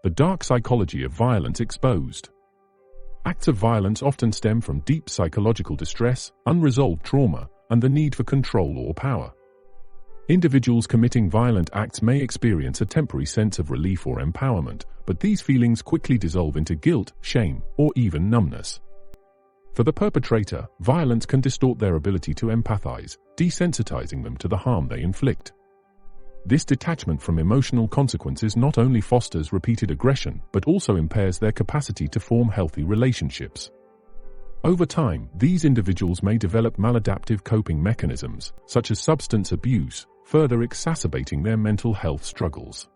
The dark psychology of violence exposed. Acts of violence often stem from deep psychological distress, unresolved trauma, and the need for control or power. Individuals committing violent acts may experience a temporary sense of relief or empowerment, but these feelings quickly dissolve into guilt, shame, or even numbness. For the perpetrator, violence can distort their ability to empathize, desensitizing them to the harm they inflict. This detachment from emotional consequences not only fosters repeated aggression, but also impairs their capacity to form healthy relationships. Over time, these individuals may develop maladaptive coping mechanisms, such as substance abuse, further exacerbating their mental health struggles.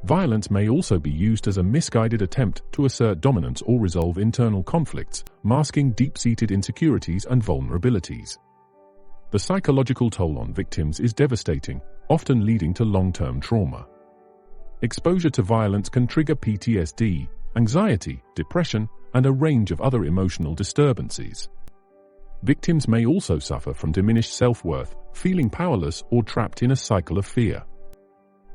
Violence may also be used as a misguided attempt to assert dominance or resolve internal conflicts, masking deep-seated insecurities and vulnerabilities. The psychological toll on victims is devastating, often leading to long-term trauma. Exposure to violence can trigger PTSD, anxiety, depression, and a range of other emotional disturbances. Victims may also suffer from diminished self-worth, feeling powerless or trapped in a cycle of fear.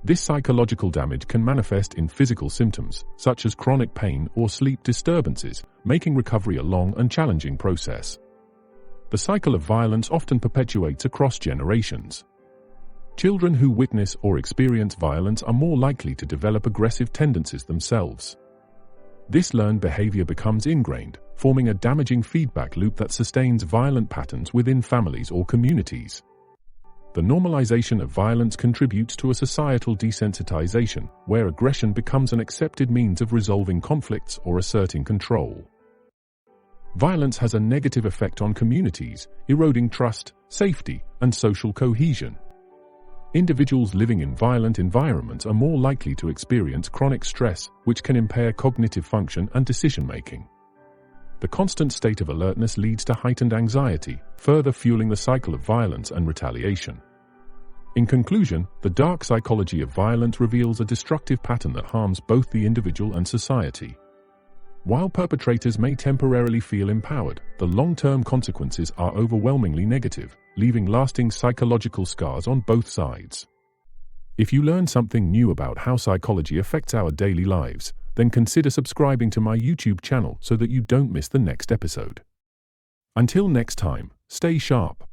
This psychological damage can manifest in physical symptoms, such as chronic pain or sleep disturbances, making recovery a long and challenging process. The cycle of violence often perpetuates across generations. Children who witness or experience violence are more likely to develop aggressive tendencies themselves. This learned behavior becomes ingrained, forming a damaging feedback loop that sustains violent patterns within families or communities. The normalization of violence contributes to a societal desensitization, where aggression becomes an accepted means of resolving conflicts or asserting control. Violence has a negative effect on communities, eroding trust, safety, and social cohesion. Individuals living in violent environments are more likely to experience chronic stress, which can impair cognitive function and decision-making. The constant state of alertness leads to heightened anxiety, further fueling the cycle of violence and retaliation. In conclusion, the dark psychology of violence reveals a destructive pattern that harms both the individual and society. While perpetrators may temporarily feel empowered, the long-term consequences are overwhelmingly negative, leaving lasting psychological scars on both sides. If you learn something new about how psychology affects our daily lives, then consider subscribing to my YouTube channel so that you don't miss the next episode. Until next time, stay sharp.